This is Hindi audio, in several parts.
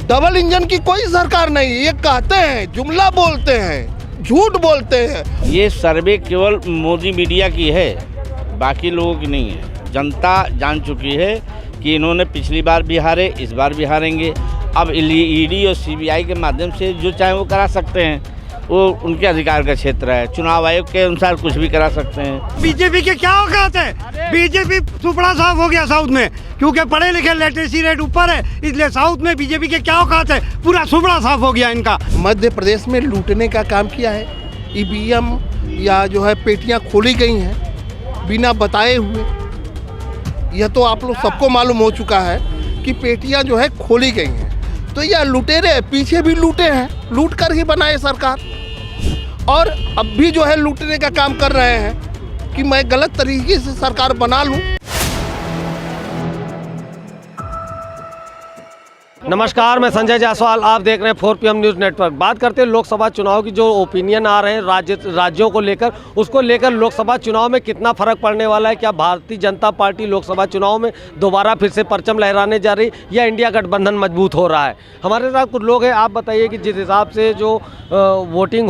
डबल इंजन की कोई सरकार नहीं। ये कहते हैं, जुमला बोलते हैं, झूठ बोलते हैं। ये सर्वे केवल मोदी मीडिया की है, बाकी लोगों की नहीं है। जनता जान चुकी है कि इन्होंने पिछली बार भी हारे, इस बार भी हारेंगे। अब ईडी और सीबीआई के माध्यम से जो चाहे वो करा सकते हैं, वो उनके अधिकार का क्षेत्र है। चुनाव आयोग के अनुसार कुछ भी करा सकते हैं। बीजेपी के क्या औकात है? बीजेपी सुपड़ा साफ हो गया साउथ में, क्योंकि पढ़े लिखे लिटरेसी रेट ऊपर है, इसलिए साउथ में बीजेपी के क्या औकात है? पूरा सुपड़ा साफ हो गया इनका। मध्य प्रदेश में लूटने का काम किया है। ईवीएम या जो है पेटियां खोली गई हैं बिना बताए हुए। यह तो आप लोग सबको मालूम हो चुका है कि पेटियां जो है खोली गई हैं। तो यह लुटेरे पीछे भी लूटे हैं, लूट कर ही बनाए सरकार, और अब भी जो है लूटने का काम कर रहे हैं कि मैं गलत तरीके से सरकार बना लूं। नमस्कार, मैं संजय जायसवाल, आप देख रहे हैं 4PM न्यूज़ नेटवर्क। बात करते हैं लोकसभा चुनाव की। जो ओपिनियन आ रहे हैं राज्यों को लेकर, उसको लेकर लोकसभा चुनाव में कितना फर्क पड़ने वाला है? क्या भारतीय जनता पार्टी लोकसभा चुनाव में दोबारा फिर से परचम लहराने जा रही, या इंडिया गठबंधन मजबूत हो रहा है? हमारे साथ कुछ लोग हैं। आप बताइए कि जिस हिसाब से जो वोटिंग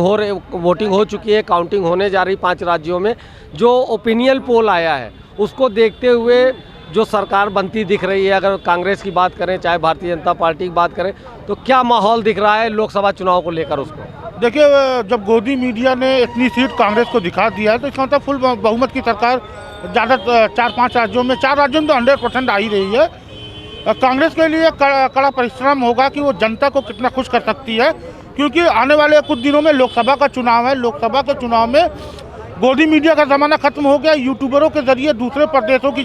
हो चुकी है, काउंटिंग होने जा रही 5 राज्यों में, जो ओपिनियन पोल आया है उसको देखते हुए जो सरकार बनती दिख रही है, अगर कांग्रेस की बात करें चाहे भारतीय जनता पार्टी की बात करें, तो क्या माहौल दिख रहा है लोकसभा चुनाव को लेकर? उसको देखिए, जब गोदी मीडिया ने इतनी सीट कांग्रेस को दिखा दिया है तो इसका मतलब फुल बहुमत की सरकार ज़्यादा 4-5 राज्यों में, 4 राज्यों में तो 100% आ ही रही है। कांग्रेस के लिए कड़ा परिश्रम होगा कि वो जनता को कितना खुश कर सकती है, क्योंकि आने वाले कुछ दिनों में लोकसभा का चुनाव है। लोकसभा के चुनाव में गोदी मीडिया का ज़माना खत्म हो गया। यूट्यूबरों के जरिए दूसरे प्रदेशों की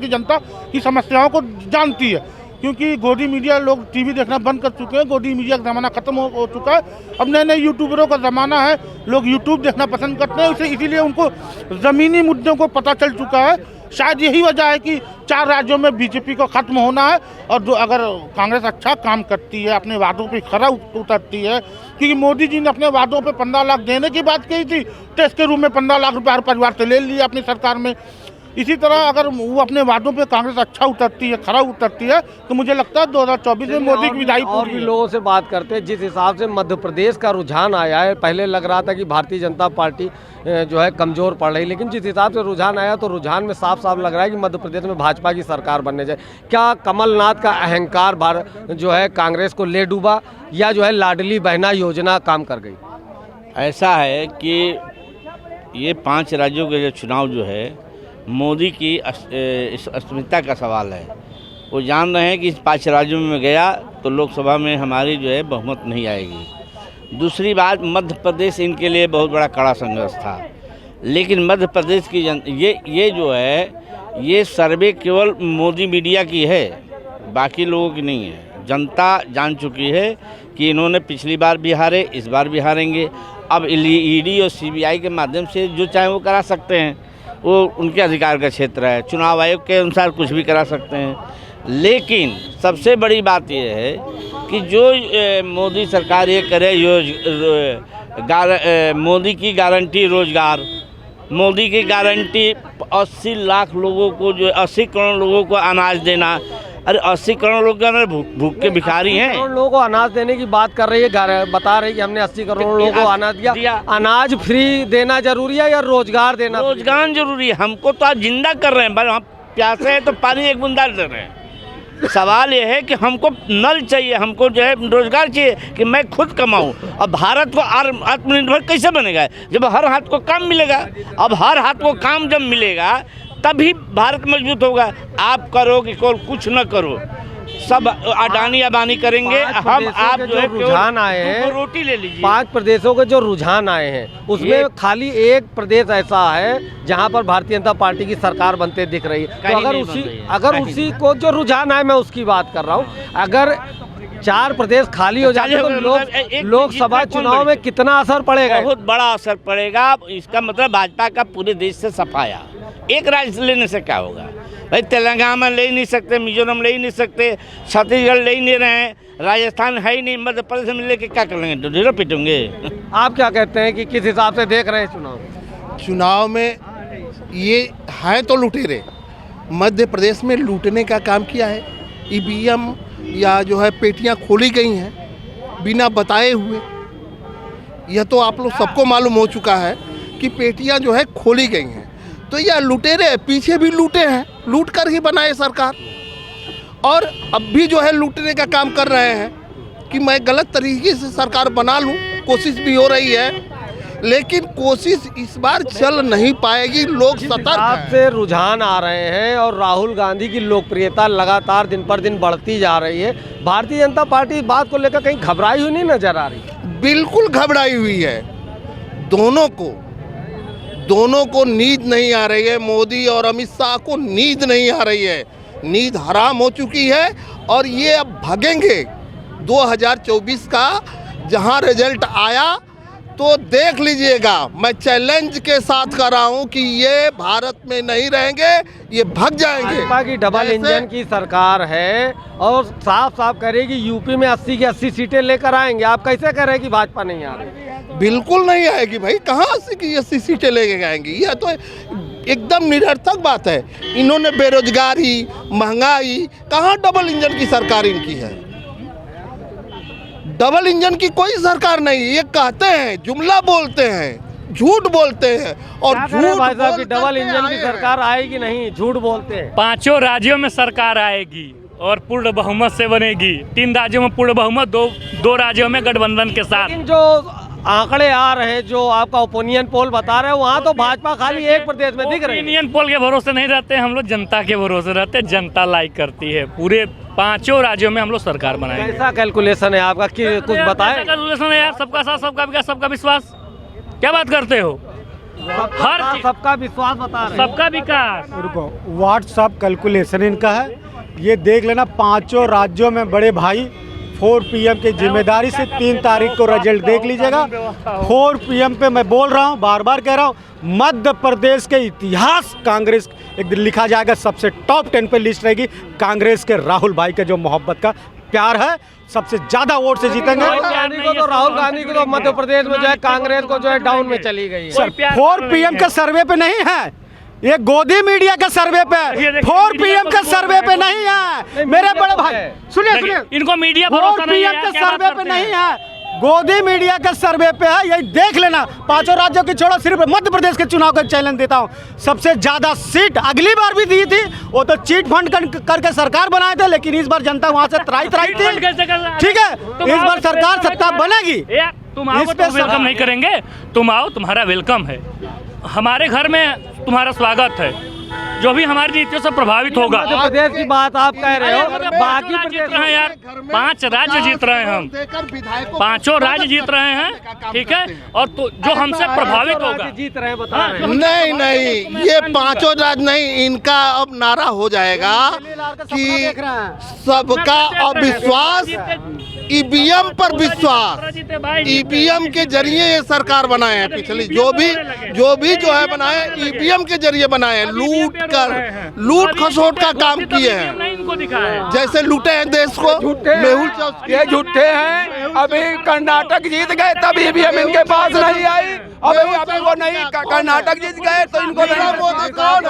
जनता की समस्याओं को जानती है, क्योंकि गोदी मीडिया, लोग टीवी देखना बंद कर चुके हैं। गोदी मीडिया का ज़माना खत्म हो चुका है। अब नए नए यूट्यूबरों का ज़माना है, लोग यूट्यूब देखना पसंद करते हैं। इसीलिए उनको ज़मीनी मुद्दों को पता चल चुका है। शायद यही वजह है कि 4 राज्यों में बीजेपी को खत्म होना है। और अगर कांग्रेस अच्छा काम करती है, अपने वादों पे खरा उतरती है, क्योंकि मोदी जी ने अपने वादों पे 15 लाख देने की बात कही थी, टेस्ट के रूप में 15 लाख रुपये हर परिवार से ले लिए अपनी सरकार में। इसी तरह अगर वो अपने वादों पे कांग्रेस अच्छा उतरती है, खरा उतरती है, तो मुझे लगता है 2024 में मोदी की विदाई और भी लोगों से बात करते हैं। जिस हिसाब से मध्य प्रदेश का रुझान आया है, पहले लग रहा था कि भारतीय जनता पार्टी जो है कमज़ोर पड़ रही, लेकिन जिस हिसाब से रुझान आया तो रुझान में साफ साफ लग रहा है कि मध्य प्रदेश में भाजपा की सरकार बनने जाए। क्या कमलनाथ का अहंकार जो है कांग्रेस को ले डूबा, या जो है लाडली बहना योजना काम कर गई? ऐसा है कि ये 5 राज्यों के जो चुनाव जो है, मोदी की अस्मिता का सवाल है। वो जान रहे हैं कि इस 5 राज्यों में गया तो लोकसभा में हमारी जो है बहुमत नहीं आएगी। दूसरी बात, मध्य प्रदेश इनके लिए बहुत बड़ा कड़ा संघर्ष था, लेकिन मध्य प्रदेश की ये जो है, ये सर्वे केवल मोदी मीडिया की है, बाकी लोगों की नहीं है। जनता जान चुकी है कि इन्होंने पिछली बार भी हारे, इस बार भी हारेंगे। अब ईडी और सीबीआई के माध्यम से जो चाहे वो करा सकते हैं, वो उनके अधिकार का क्षेत्र है। चुनाव आयोग के अनुसार कुछ भी करा सकते हैं। लेकिन सबसे बड़ी बात यह है कि जो मोदी सरकार ये करे, मोदी की गारंटी रोजगार, मोदी की गारंटी 80 लाख लोगों को, जो 80 करोड़ लोगों को अनाज देना। अरे 80 करोड़ लोग भूख के भिखारी हैं। 80 करोड़ लोगों को अनाज देने की बात कर रही है, बता रही है कि हमने 80 करोड़ लोगों को अनाज दिया। अनाज फ्री देना जरूरी है या रोजगार देना? रोजगार जरूरी है। हमको तो आज जिंदा कर रहे हैं, हम प्यासे हैं तो पानी एक बूंदा दे रहे हैं। सवाल ये है कि हमको नल चाहिए, हमको जो है रोजगार चाहिए कि मैं खुद कमाऊं। अब भारत को आत्मनिर्भर कैसे बनेगा? जब हर हाथ को काम मिलेगा। अब हर हाथ को काम जब मिलेगा तभी भारत मजबूत होगा। आप करो कि कुछ न करो, सब अडानी अबानी करेंगे। हम आप जो है रुझान आए हैं, रोटी ले लीजिए। 5 प्रदेशों के जो रुझान आए हैं उसमें खाली एक प्रदेश ऐसा है जहां पर भारतीय जनता पार्टी की सरकार बनते दिख रही है। तो अगर उसी को जो रुझान आए, मैं उसकी बात कर रहा हूँ, अगर 4 प्रदेश खाली हो जाते तो लोकसभा चुनाव में कितना असर पड़ेगा? बहुत बड़ा असर पड़ेगा। इसका मतलब भाजपा का पूरे देश से सफाया। एक राज्य लेने से क्या होगा भाई? तेलंगाना में ले ही नहीं सकते, मिजोरम ले ही नहीं सकते, छत्तीसगढ़ ले ही नहीं रहे हैं, राजस्थान है ही नहीं, मध्य प्रदेश में लेके क्या कर लेंगे? ढेरों पिटूंगे। आप क्या कहते हैं कि किस हिसाब से देख रहे हैं चुनाव में? ये है तो लुटेरे। मध्य प्रदेश में लूटने का काम किया है। ईवीएम या जो है पेटियां खोली गई हैं बिना बताए हुए। यह तो आप लोग सबको मालूम हो चुका है कि पेटियां जो है खोली गई हैं। तो यह लुटेरे पीछे भी लूटे हैं, लूट कर ही बनाए सरकार, और अब भी जो है लूटने का काम कर रहे हैं कि मैं गलत तरीके से सरकार बना लूं। कोशिश भी हो रही है, लेकिन कोशिश इस बार चल नहीं पाएगी। लोग सतर्क हैं। से रुझान आ रहे हैं और राहुल गांधी की लोकप्रियता लगातार दिन पर दिन बढ़ती जा रही है। भारतीय जनता पार्टी इस बात को लेकर कहीं घबराई हुई नहीं नजर आ रही? बिल्कुल घबराई हुई है। दोनों को नींद नहीं आ रही है। मोदी और अमित शाह को नींद नहीं आ रही है। नींद हराम हो चुकी है और ये अब भागेंगे। 2024 का जहां रिजल्ट आया तो देख लीजिएगा। मैं चैलेंज के साथ कर रहा हूं कि ये भारत में नहीं रहेंगे, ये भाग जाएंगे। भाजपा की डबल इंजन की सरकार है और साफ साफ कह रही है कि यूपी में 80 की 80 सीटें लेकर आएंगे। आप कैसे कह रहे हैं कि भाजपा नहीं आ रही? बिल्कुल नहीं आएगी भाई। कहाँ 80 की 80 सीटें लेके आएंगी? यह तो एकदम निरर्थक बात है। इन्होंने बेरोजगारी, महंगाई, कहाँ डबल इंजन की सरकार इनकी है? डबल इंजन की कोई सरकार नहीं। ये कहते हैं, जुमला बोलते हैं, झूठ बोलते हैं, और झूठ भाई साहब की डबल इंजन की सरकार आएगी नहीं, झूठ बोलते हैं। 5 राज्यों में सरकार आएगी और पूर्ण बहुमत से बनेगी। 3 राज्यों में पूर्ण बहुमत, 2 राज्यों में गठबंधन के साथ। लेकिन जो आंकड़े आ रहे हैं, जो आपका ओपिनियन पोल बता रहे हैं, वहाँ तो भाजपा खाली एक प्रदेश में दिख रही है। ओपिनियन पोल के भरोसे नहीं रहते हम लोग, जनता के भरोसे रहते। जनता लाइक करती है। पूरे 5 राज्यों में हम लोग सरकार बनाएंगे। कैसा कैलकुलेशन है आपका कि कुछ बताएं? कैलकुलेशन है यार, सबका साथ, सबका विकास, सबका विश्वास। क्या बात करते हो? हर चीज, सबका विश्वास बता रहे हैं। सबका विकास। रुको, व्हाट्सअप कैलकुलेशन इनका है। ये देख लेना, 5 राज्यों में बड़े भाई 4 PM की जिम्मेदारी से 3 तारीख को रिजल्ट देख लीजिएगा। 4 PM पे मैं बोल रहा हूँ, बार बार कह रहा हूँ, मध्य प्रदेश के इतिहास कांग्रेस एक दिन लिखा जाएगा। सबसे टॉप 10 पे लिस्ट रहेगी कांग्रेस के राहुल भाई के जो मोहब्बत का प्यार है, सबसे ज्यादा वोट से जीतेंगे। राहुल गांधी को तो मध्य प्रदेश में जो है कांग्रेस को जो है डाउन में चली गई है। 4 PM के सर्वे पे नहीं है, ये गोदी मीडिया के सर्वे पे। 4 PM के सर्वे पे नहीं है मेरे बड़े भाई। सुनिए, इनको मीडिया 4 PM के सर्वे पे नहीं है, गोदी मीडिया के सर्वे पे है। यही देख लेना। 5 राज्यों की छोड़ो, सिर्फ मध्य प्रदेश के चुनाव का चैलेंज देता हूँ। सबसे ज्यादा सीट अगली बार भी दी थी, वो तो चीट फंड करके सरकार बनाए थे, लेकिन इस बार जनता वहां से त्राई थी। ठीक है, इस बार सरकार सत्ता बनेगी। तुम आओ तो वेलकम नहीं करेंगे? तुम आओ, तुम्हारा वेलकम है। हमारे घर में तुम्हारा स्वागत है। जो भी हमारी नीतियों से प्रभावित होगा। मध्य प्रदेश की बात आप कह रहे हो, बाकी जीत रहे हैं यार। 5 राज्य जीत रहे हैं हम, 5 राज्य जीत रहे हैं। ठीक है, और तो जो हमसे प्रभावित होगा जीत रहे हैं, बता रहे हैं। नहीं, ये 5 राज्य नहीं, इनका अब नारा हो जाएगा कि सबका अविश्वास, EVM पर विश्वास। EVM के जरिए ये सरकार बनाए हैं। पिछली जो भी जो है बनाए, EVM के जरिए बनाए हैं। लूट खसोट का काम किए हैं, जैसे लूटे हैं देश को। मेहुल चौधरी ये झूठे हैं। अभी कर्नाटक जीत गए तब EVM इनके पास नहीं आई। अभी वो नहीं, कर्नाटक जीत गए तो इनको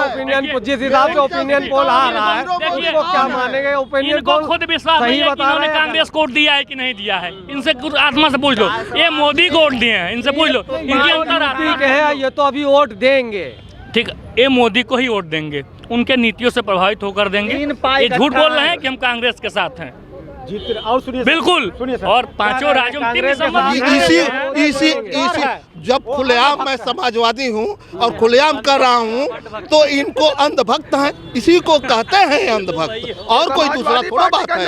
ओपिनियन, जिस हिसाब से ओपिनियन पोल आ रहा है, उसको क्या मानेंगे? ओपिनियन पोल खुद विश्वास सही नहीं है कि बता इन्होंने रहे हैं। कांग्रेस को वोट दिया है कि नहीं दिया है। इनसे आत्मा से पूछ लो। ये मोदी को वोट दिए हैं, इनसे पूछ लो। इनकी अंतरात्मा ठीक है, ये तो अभी वोट देंगे। ठीक, ये मोदी को ही वोट देंगे, उनके नीतियों से प्रभावित होकर देंगे। ये झूठ बोल रहे हैं कि हम कांग्रेस के साथ हैं। और सुनिए, बिल्कुल। सुनिए सर, और 5 राज्यों में इसी जब खुलेआम मैं समाजवादी हूँ और खुलेआम कर रहा हूँ, तो इनको अंधभक्त हैं, इसी को कहते हैं अंधभक्त, और कोई दूसरा थोड़ा बात है।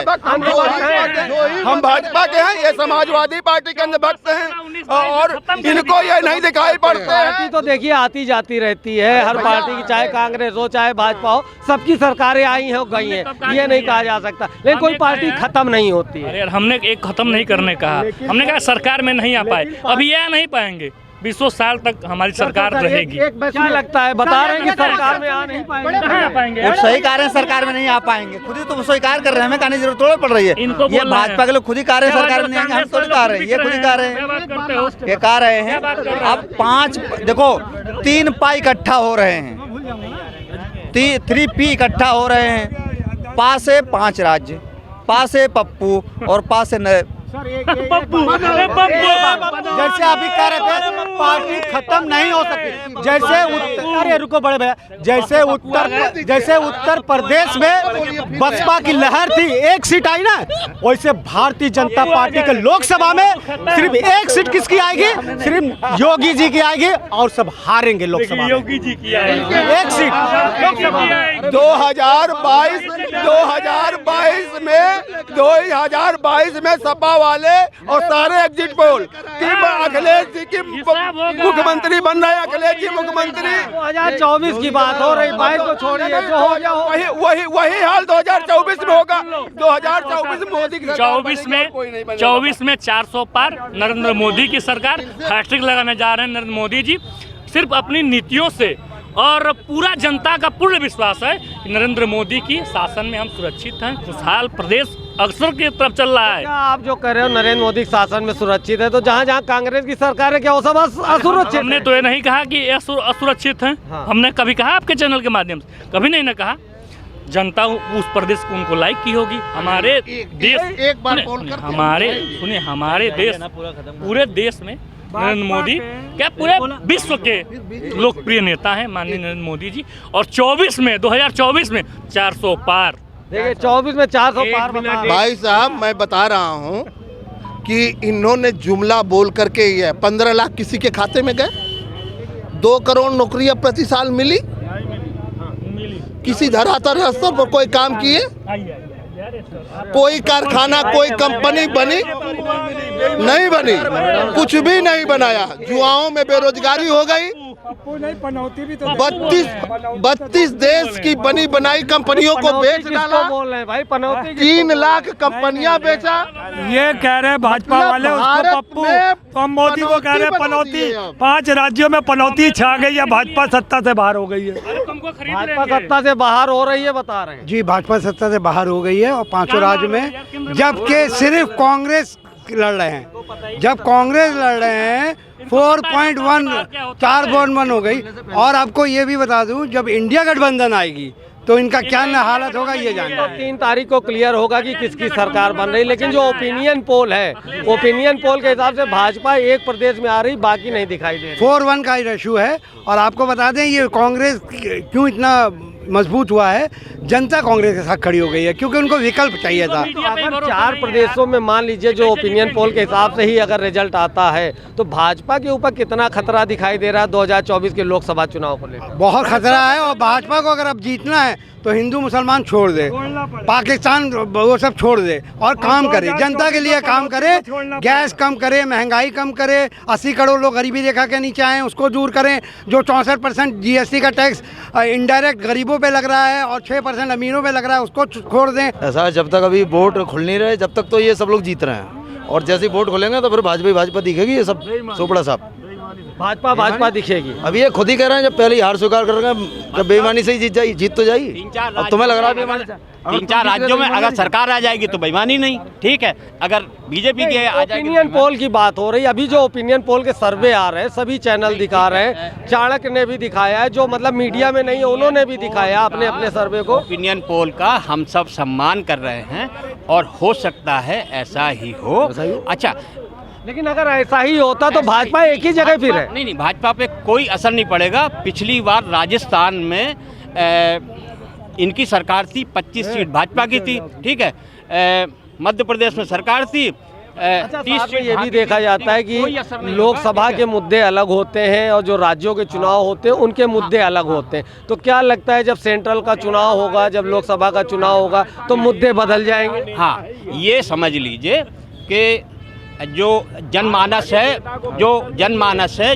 हम भाजपा के हैं, ये समाजवादी पार्टी के अंधभक्त हैं और इनको ये नहीं दिखाई पड़ते हैं। पार्टी तो देखिए आती जाती रहती है, हर पार्टी की, चाहे कांग्रेस हो चाहे भाजपा हो, सबकी सरकारें आई हैं गई हैं, ये नहीं कहा जा सकता। लेकिन कोई पार्टी खत्म नहीं होती है। अरे यार, हमने एक खत्म नहीं करने कहा, हमने कहा सरकार में नहीं आ पाए, अभी यह नहीं पाएंगे। 20 साल तक हमारी सरकार रहेगी। क्या लगता है, बता रहे हैं कि सरकार में आ नहीं पाएंगे? वो सही कह रहे हैं, सरकार में नहीं आ पाएंगे। खुद ही तो स्वीकार कर रहे हैं, हमें कहने की जरूरत थोड़ी पड़ रही है। ये भाजपा के लोग खुद ही कह रहे हैं सरकार में नहीं आएंगे, हम थोड़ी कह रहे हैं, ये खुद ही कह रहे हैं। ये कह रहे हैं। अब 5 देखो, 3 पा इकट्ठा हो रहे हैं, 3P इकट्ठा हो रहे हैं। पा से 5 राज्य, पा से पप्पू और पा से जैसे अभी कह रहे थे पार्टी खत्म नहीं हो सकती, जैसे अरे रुको बड़े भैया, जैसे उत्तर प्रदेश में बसपा की लहर थी, एक सीट आई ना, वैसे भारतीय जनता पार्टी के लोकसभा में सिर्फ एक सीट किसकी आएगी? सिर्फ योगी जी की आएगी और सब हारेंगे लोकसभा में। योगी जी की आएगी एक सीट लोकसभा में। 2022 में सपा वाले और सारे एग्जिट पोल कि अखिलेश जी की मुख्यमंत्री बन रहे हैं, अखिलेश जी मुख्यमंत्री। 2024 की बात हो रही, 22 को छोड़िए, जो हो गया वही हाल 2024 में होगा। 2024 में मोदी की 24 में 400 पार नरेंद्र मोदी की सरकार, हैट्रिक लगाने जा रहे हैं नरेंद्र मोदी जी। सिर्फ अपनी नीतियों से और पूरा जनता का पूर्ण विश्वास है कि नरेंद्र मोदी की शासन में हम सुरक्षित हैं, खुशहाल प्रदेश अक्सर की तरफ चल रहा है। आप जो कह रहे हो नरेंद्र मोदी के शासन में सुरक्षित है, तो जहाँ जहाँ कांग्रेस की सरकार है क्या वो सब असुरक्षित? हमने तो ये नहीं कहा कि ये असुरक्षित हैं। हाँ। हमने कभी कहा आपके चैनल के माध्यम से? कभी नहीं ना कहा। जनता उस प्रदेश को उनको लाइक की होगी। हमारे देश एक बार हमारे देश पूरे देश में नरेंद्र मोदी क्या पूरे विश्व के लोकप्रिय नेता हैं माननीय नरेंद्र मोदी जी। और 2024 में 400 पार। देखिए 24 में 400 पार। भाई साहब मैं बता रहा हूँ कि इन्होंने जुमला बोल करके ये 15 लाख किसी के खाते में गए, 2 करोड़ नौकरियां प्रति साल मिली, किसी धरातल स्तर पर कोई काम किए, कोई कारखाना कोई कंपनी बनी नहीं बनी, कुछ भी नहीं बनाया। युवाओं में बेरोजगारी हो गई। 32 देश की बनी बनाई कंपनियों को बेच डाला। बोल रहे हैं भाई पनौती 3 लाख कंपनियां बेचा। ये कह रहे हैं भाजपा वाले उसको पप्पू, तो हम मोदी को कह रहे हैं पनौती। 5 राज्यों में पनौती छा गई है, भाजपा सत्ता से बाहर हो गई है। भाजपा सत्ता से बाहर हो रही है बता रहे हैं जी, भाजपा सत्ता से बाहर हो गई है और 5 राज्य में, जबकि सिर्फ कांग्रेस लड़ रहे हैं। जब कांग्रेस लड़ रहे हैं 4.1 हो गई। और आपको ये भी बता दूं, जब इंडिया गठबंधन आएगी तो इनका क्या हालत होगा ये जानना है। 3 तारीख को क्लियर होगा कि किसकी सरकार बन रही। लेकिन जो ओपिनियन पोल है, ओपिनियन पोल के हिसाब से भाजपा एक प्रदेश में आ रही, बाकी नहीं दिखाई दे रही। 4-1 का इशू है। और आपको बता दें ये कांग्रेस क्यों इतना मजबूत हुआ है, जनता कांग्रेस के साथ खड़ी हो गई है क्योंकि उनको विकल्प चाहिए था। अगर 4 प्रदेशों में मान लीजिए जो ओपिनियन पोल के हिसाब से ही अगर रिजल्ट आता है, तो भाजपा के ऊपर कितना खतरा दिखाई दे रहा है 2024 के लोकसभा चुनाव को लेकर? बहुत खतरा है। और भाजपा को अगर अब जीतना है तो हिंदू मुसलमान छोड़ दे, पाकिस्तान वो सब छोड़ दे और काम करे, जनता के लिए काम करे, गैस कम करे, महंगाई कम करे, 80 करोड़ लोग गरीबी रेखा के नीचे आए उसको दूर करें, जो 64% GST का टैक्स इनडायरेक्ट गरीबों पे लग रहा है और 6% अमीरों पे लग रहा है उसको छोड़ दें। ऐसा जब तक अभी वोट खुल नहीं रहे जब तक तो ये सब लोग जीत रहे हैं, और जैसे ही वोट खुलेंगे तो फिर भाजपा दिखेगी। ये सब चोपड़ा साहब भाजपा दिखेगी। अभी ये खुद ही कह रहे हैं जब पहले ही हार स्वीकार कर रहे हैं, जब बेईमानी से ही जीत तो जाएगी। अब तुम्हें लग रहा है बेईमानी से 3-4 राज्यों में अगर सरकार आ जाएगी तो बेईमानी नहीं, ठीक है। अगर बीजेपी के आ जाएगी, ओपिनियन पोल की बात हो रही है। अभी जो ओपिनियन पोल के सर्वे आ रहे हैं, सभी चैनल दिखा रहे हैं, चाणक्य ने भी दिखाया है, जो मतलब मीडिया में नहीं है उन्होंने भी दिखाया अपने अपने सर्वे को। ओपिनियन पोल का हम सब सम्मान कर रहे हैं और हो सकता है ऐसा ही हो। अच्छा, लेकिन अगर ऐसा ही होता तो भाजपा एक ही जगह फिर है। नहीं, भाजपा पे कोई असर नहीं पड़ेगा। पिछली बार राजस्थान में इनकी सरकार थी, 25 सीट भाजपा की थी, ठीक है। मध्य प्रदेश में सरकार थी, 30 सीट। ये भी देखा जाता है कि लोकसभा के मुद्दे अलग होते हैं और जो राज्यों के चुनाव होते हैं उनके मुद्दे अलग होते हैं। तो क्या लगता है जब सेंट्रल का चुनाव होगा, जब लोकसभा का चुनाव होगा तो मुद्दे बदल जाएंगे? हाँ, ये समझ लीजिए कि जो जनमानस है,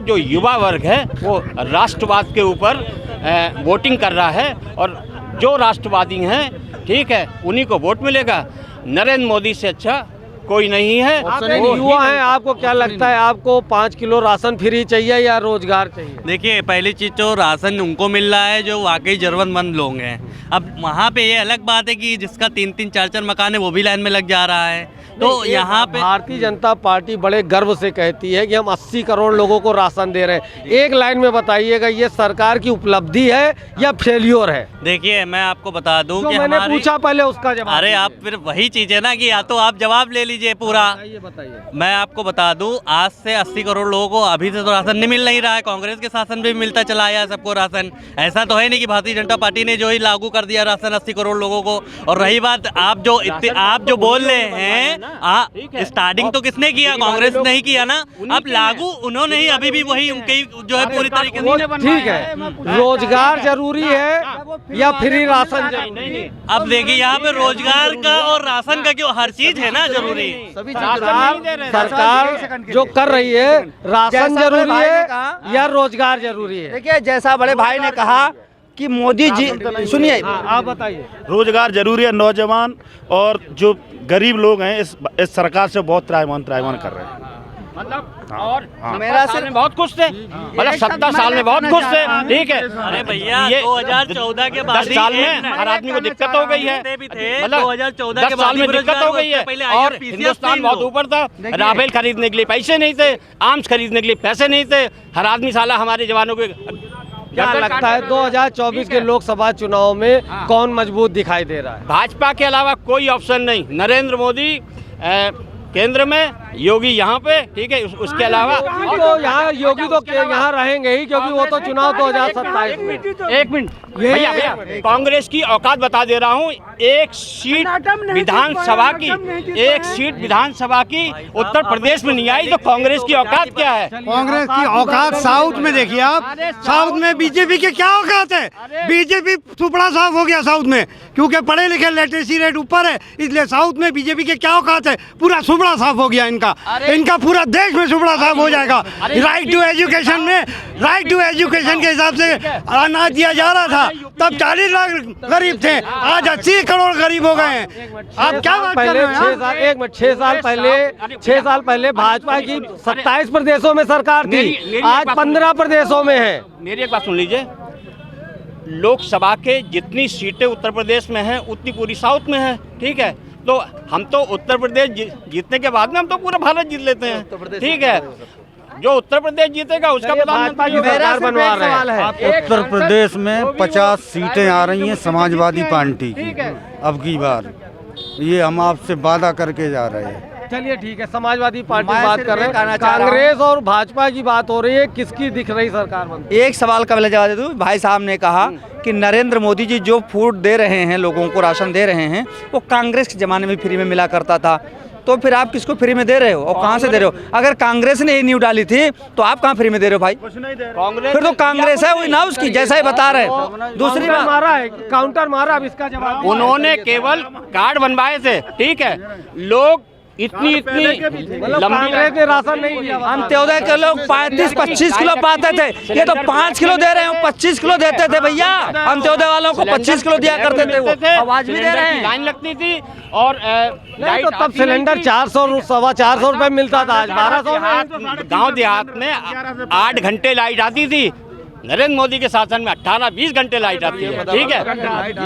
जो युवा वर्ग है, वो राष्ट्रवाद के ऊपर वोटिंग कर रहा है और जो राष्ट्रवादी हैं, ठीक है, उन्हीं को वोट मिलेगा। नरेंद्र मोदी से अच्छा कोई नहीं है। युवा है, आपको क्या लगता है, आपको 5 किलो राशन फ्री चाहिए या रोजगार चाहिए? देखिए, पहली चीज़ तो राशन उनको मिल रहा है जो वाकई ज़रूरतमंद लोग हैं। अब वहाँ पे ये अलग बात है कि जिसका 3-3, 4-4 मकान है वो भी लाइन में लग जा रहा है। तो यहाँ पे भारतीय जनता पार्टी बड़े गर्व से कहती है कि हम 80 करोड़ लोगों को राशन दे रहे हैं। एक लाइन में बताइएगा, ये सरकार की उपलब्धि है या फेल्योर है? देखिए मैं आपको बता दूं कि मैंने हमारी पूछा पहले उसका जवाब। अरे आप फिर वही चीज है ना कि या तो आप जवाब ले लीजिए पूरा। बताइए। मैं आपको बता दूं आज से 80 करोड़ लोगों को अभी से तो राशन नहीं मिल नहीं रहा है। कांग्रेस के शासन में भी मिलता चला आया सबको राशन। ऐसा तो है नहीं कि भारतीय जनता पार्टी ने जो ही लागू कर दिया राशन 80 करोड़ लोगों को। और रही बात आप जो बोल रहे हैं, स्टार्टिंग तो किसने किया? कांग्रेस ने ही किया ना। अब लागू उन्होंने ही, अभी भी वही उनके जो है पूरी तरीके से। ठीक है, रोजगार जरूरी है या फ्री राशन जरूरी है? अब देखिए यहाँ पे रोजगार का और राशन का क्यों, हर चीज है ना जरूरी। सरकार जो कर रही है, राशन जरूरी है या रोजगार जरूरी है? देखिए, जैसा बड़े भाई ने कहा कि मोदी जी, सुनिए आप बताइए। रोजगार जरूरी है। नौजवान और जो गरीब लोग हैं इस सरकार से बहुत त्राहिमाम कर रहे हैं। मेरा सिर्फ बहुत खुश थे, मतलब 70 साल में बहुत खुश थे। ठीक है, अरे भैया 2014 के बाद 10 साल में हर आदमी को दिक्कत हो गई है। मतलब 2014 के 10 साल में दिक्कत हो गई है। और हिंदुस्तान बहुत ऊपर था। राफेल खरीदने के लिए पैसे नहीं थे, आर्म्स खरीदने के लिए पैसे नहीं थे। हर आदमी साला हमारे जवानों के। क्या लगता है 2024 के लोकसभा चुनाव में कौन मजबूत दिखाई दे रहा है? भाजपा के अलावा कोई ऑप्शन नहीं। नरेंद्र मोदी केंद्र में, योगी यहाँ पे, ठीक है। उसके अलावा तो यहाँ योगी तो यहाँ रहेंगे ही, क्योंकि वो तो चुनाव 2027 में। एक मिनट भैया, कांग्रेस की औकात बता दे रहा हूँ। एक सीट विधानसभा की उत्तर प्रदेश में नहीं आई तो कांग्रेस की औकात क्या है? कांग्रेस की औकात साउथ में देखिए आप। साउथ में बीजेपी की क्या औकात है? बीजेपी सुपड़ा साफ हो गया साउथ में, क्योंकि पढ़े लिखे लिटरेसी रेट ऊपर है, इसलिए साउथ में बीजेपी के क्या औकात है? पूरा सुपड़ा साफ हो गया इनका पूरा देश में सुपड़ा साफ हो जाएगा। राइट टू एजुकेशन में, राइट टू एजुकेशन के हिसाब से अनाज दिया जा रहा था, तब 40 लाख गरीब थे, आज 80 करोड़ गरीब हो गए हैं। आप क्या बात कर रहे हैं? 6 साल पहले भाजपा की 27 प्रदेशों में सरकार थी, आज 15 प्रदेशों में है। मेरी एक बात सुन लीजिए, लोकसभा के जितनी सीटें उत्तर प्रदेश में हैं उतनी पूरी साउथ में है। ठीक है, तो हम तो उत्तर प्रदेश जीतने के बाद में हम तो पूरा भारत जीत लेते हैं। ठीक है, जो उत्तर प्रदेश जीतेगा उसका प्रधानमंत्री सरकार बनवा रहे हैं। उत्तर प्रदेश में 50 सीटें आ रही हैं समाजवादी पार्टी की अब की बार। ये हम आपसे वादा करके जा रहे हैं। चलिए ठीक है, समाजवादी पार्टी बात कर रहे हैं, कांग्रेस और भाजपा की बात हो रही है, किसकी दिख रही सरकार बनती? एक सवाल का पहले जवाब दे दूं। भाई साहब ने कहा कि नरेंद्र मोदी जी जो फूड दे रहे हैं, लोगों को राशन दे रहे हैं, वो कांग्रेस के ज़माने में फ्री में मिला करता था। तो फिर आप किसको फ्री में दे रहे हो और कहाँ से दे रहे हो? अगर कांग्रेस ने ये नींव डाली थी तो आप कहाँ फ्री में दे रहे हो भाई? फिर तो कांग्रेस है वही ना उसकी, जैसा ही बता रहे हैं। दूसरी बात मारा है, काउंटर मारा, अब इसका जवाब उन्होंने केवल कार्ड बनवाए थे। ठीक है, लोग इतनी कांग्रेस ने राशन नहीं दिया। अंत्योदय के लोग 35-25 किलो पाते थे, ये तो 5 किलो दे रहे हैं, 25 किलो देते थे भैया। अंत्योदय वालों को 25 किलो दिया करते थे, वो आवाज भी दे रहे हैं। लाइन लगती थी और नहीं तो तब सिलेंडर 400 सवा 400 रुपए मिलता था, आज 1200। गाँव देहात में 8 घंटे लाइट आती थी। नरेंद्र मोदी के शासन में 18-20 घंटे लाइट आती है। ठीक है,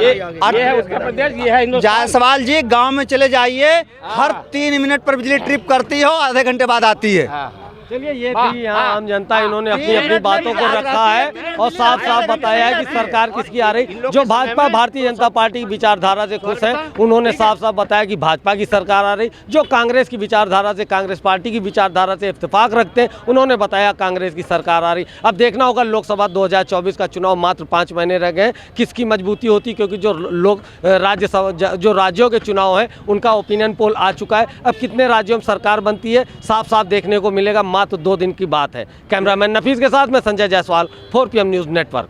ये है उत्तर प्रदेश, ये है हिंदुस्तान। जायसवाल जी, गांव में चले जाइए, हर 3 मिनट पर बिजली ट्रिप करती हो, आधे घंटे बाद आती है। चलिए, ये थी यहाँ आम जनता, इन्होंने अपनी अपनी बातों को रखा है और साफ साफ बताया है कि सरकार किसकी आ रही। जो भाजपा भारतीय जनता पार्टी की विचारधारा से खुश है, उन्होंने साफ साफ बताया कि भाजपा की सरकार आ रही। जो कांग्रेस की विचारधारा से, कांग्रेस पार्टी की विचारधारा से इत्तेफाक रखते हैं, उन्होंने बताया कांग्रेस की सरकार आ रही। अब देखना होगा लोकसभा 2024 का चुनाव मात्र 5 महीने रह गए, किसकी मजबूती होती, क्योंकि जो लोग जो राज्यों के चुनाव हैं उनका ओपिनियन पोल आ चुका है। अब कितने राज्यों में सरकार बनती है साफ साफ देखने को मिलेगा, मात्र 2 दिन की बात है। कैमरामैन नफीस के साथ मैं Sanjay Jaiswal, 4 PM news network.